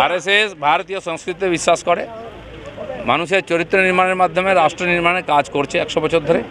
RSS ভারতীয় সংস্কৃতিতে বিশ্বাস করে, মানুষের চরিত্র নির্মাণের মাধ্যমে রাষ্ট্র নির্মাণের কাজ করছে 100 বছর ধরে।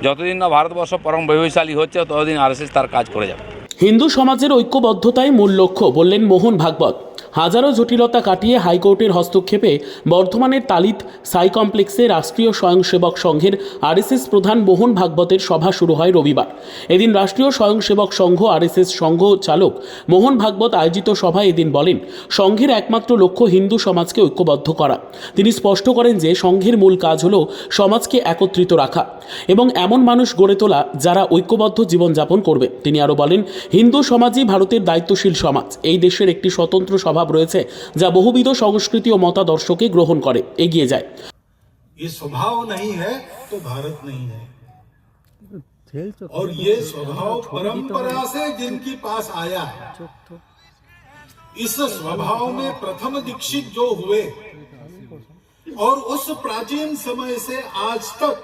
যতদিন না ভারতবর্ষ পরম বৈভবশালী হচ্ছে ততদিন আরএসএস তার কাজ করে যাবে। হিন্দু সমাজের ঐক্যবদ্ধতাই মূল লক্ষ্য বললেন মোহন ভাগবত। হাজারো জটিলতা কাটিয়ে হাইকোর্টের হস্তক্ষেপে বর্ধমানের তালিত সাই কমপ্লেক্সে রাষ্ট্রীয় স্বয়ংসেবক সংঘের আরএসএস প্রধান মোহন ভাগবতের সভা শুরু হয় রবিবার। এদিন রাষ্ট্রীয় স্বয়ংসেবক সংঘ আরএসএস সংঘ চালক মোহন ভাগবত আয়োজিত সভায় এদিন বলেন, সংঘের একমাত্র লক্ষ্য হিন্দু সমাজকে ঐক্যবদ্ধ করা। তিনি স্পষ্ট করেন যে সংঘের মূল কাজ হল সমাজকে একত্রিত রাখা এবং এমন মানুষ গড়ে তোলা যারা ঐক্যবদ্ধ জীবনযাপন করবে। তিনি আরও বলেন, হিন্দু সমাজই ভারতের দায়িত্বশীল সমাজ। এই দেশের একটি স্বতন্ত্র স্বভাব রয়েছে যা বহুবিধ সংস্কৃতি ও মতাদর্শকে গ্রহণ করে এগিয়ে যায়। ये स्वभाव नहीं है तो भारत नहीं है, और ये स्वभाव परंपरा से जिनके पास आया है, इस स्वभाव में प्रथम दीक्षित जो हुए और उस प्राचीन समय से आज तक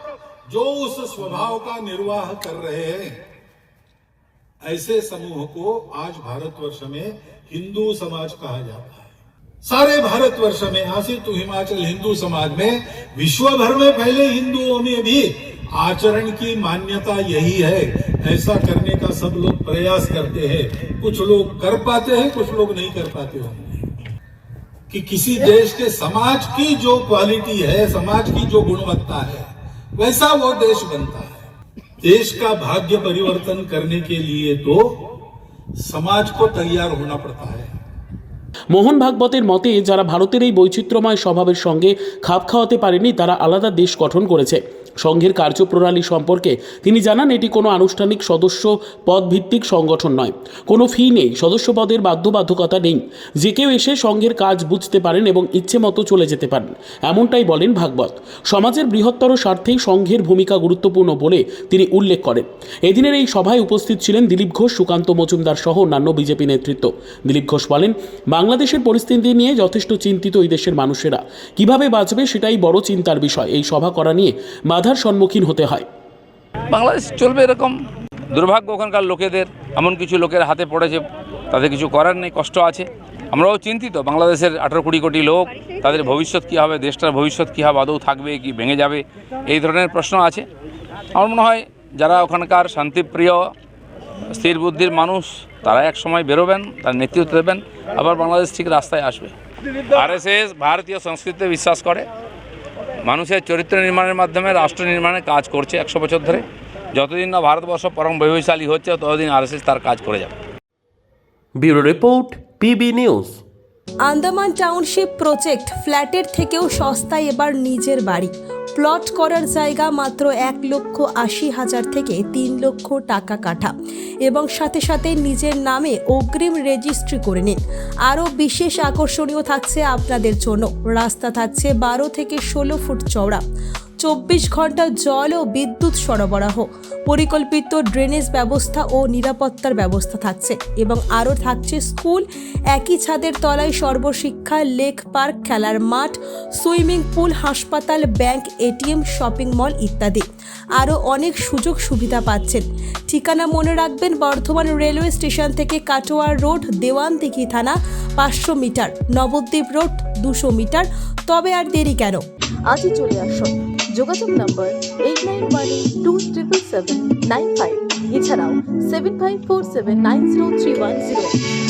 जो उस स्वभाव का निर्वाह कर रहे हैं, ऐसे समूह को आज भारतवर्ष में हिंदू समाज कहा जाता है। सारे भारतवर्ष में आसित तो हिमाचल हिंदू समाज में विश्व भर में पहले हिंदुओं में भी आचरण की मान्यता यही है। ऐसा करने का सब लोग प्रयास करते हैं, कुछ लोग कर पाते हैं, कुछ लोग नहीं कर पाते होंगे। कि किसी देश के समाज की जो क्वालिटी है, समाज की जो गुणवत्ता है, वैसा वो देश बनता है। देश का भाग्य परिवर्तन करने के लिए तो समाज को तैयार होना पड़ता है। মোহন ভাগবতের মতে, যারা ভারতের এই বৈচিত্র্যময় স্বভাবের সঙ্গে খাপ খাওয়াতে পারেনি তারা আলাদা দেশ গঠন করেছে। সংঘের কার্যপ্রণালী সম্পর্কে তিনি জানান, এটি কোনো আনুষ্ঠানিক সদস্য পদ ভিত্তিক সংগঠন নয়, কোনো ফি নেই, সদস্য পদের বাধ্যবাধকতা নেই। যে কেউ এসে সংঘের কাজ বুঝতে পারেন এবং ইচ্ছে মতো চলে যেতে পারেন, এমনটাই বলেন ভাগবত। সমাজের বৃহত্তর স্বার্থেই সংঘের ভূমিকা গুরুত্বপূর্ণ বলে তিনি উল্লেখ করেন। এদিনের এই সভায় উপস্থিত ছিলেন দিলীপ ঘোষ, সুকান্ত মজুমদার সহ অন্যান্য বিজেপি নেতৃত্ব। দিলীপ ঘোষ বলেন, বাংলাদেশের পরিস্থিতি নিয়ে যথেষ্ট চিন্তিত এই দেশের মানুষেরা, কিভাবে বাঁচবে সেটাই বড় চিন্তার বিষয়। এই সভা করা নিয়ে বাধার সম্মুখীন হতে হয়। বাংলাদেশ চলবে এরকম, দুর্ভাগ্য ওখানকার লোকেদের, এমন কিছু লোকের হাতে পড়েছে, তাদের কিছু করার নেই, কষ্ট আছে। আমরাও চিন্তিত, বাংলাদেশের 18-20 কোটি লোক, তাদের ভবিষ্যৎ কী হবে, দেশটার ভবিষ্যৎ কী হবে, আদৌ থাকবে কি ভেঙে যাবে, এই ধরনের প্রশ্ন আছে। আমার মনে হয় যারা ওখানকার শান্তিপ্রিয় স্থির বুদ্ধির মানুষ, তারা এক সময় বেরোবেন, তার নেতৃত্ব দেবেন, আবার বাংলাদেশ ঠিক রাস্তায় আসবে। আরএসএস ভারতীয় সংস্কৃতিতে বিশ্বাস করে, মানুষের চরিত্র নির্মাণের মাধ্যমে রাষ্ট্র নির্মাণের কাজ করছে 100 বছর ধরে। যতদিন না ভারতবর্ষ পরম বৈভবশালী হচ্ছে ততদিন আরএসএস তার কাজ করে যাবে। Bureau report, PB news. Andaman township project, ফ্ল্যাটের থেকেও সস্তায় এবার নিজের বাড়ি। প্লট করার জায়গা মাত্র 1,80,000 থেকে 3 লক্ষ টাকা কাঠা, এবং সাথে সাথে নিজের নামে অগ্রিম রেজিস্ট্রি করে নিন। আরও বিশেষ আকর্ষণীয় থাকছে আপনাদের জন্য, রাস্তা থাকছে 12 থেকে 16 ফুট চওড়া, 24 ঘন্টা জল ও বিদ্যুৎ সরবরাহ, পরিকল্পিত ড্রেনেজ ব্যবস্থা ও নিরাপত্তার ব্যবস্থা থাকছে, এবং আরও থাকছে স্কুল, একই ছাদের তলায় সর্বশিক্ষা, লেক পার্ক, খেলার মাঠ, সুইমিং পুল, হাসপাতাল, ব্যাংক, এটিএম, শপিং মল ইত্যাদি। আরও অনেক সুযোগ সুবিধা পাচ্ছেন। ঠিকানা মনে রাখবেন, বর্ধমান রেলওয়ে স্টেশন থেকে কাটোয়া রোড, দেওয়ানদিঘি থানা 500 মিটার, নবদ্বীপ রোড 200 মিটার। তবে আর দেরি কেন, আজই চলে আসুন। যোগাযোগ নম্বর 8918277795, এছাড়াও 7547903108।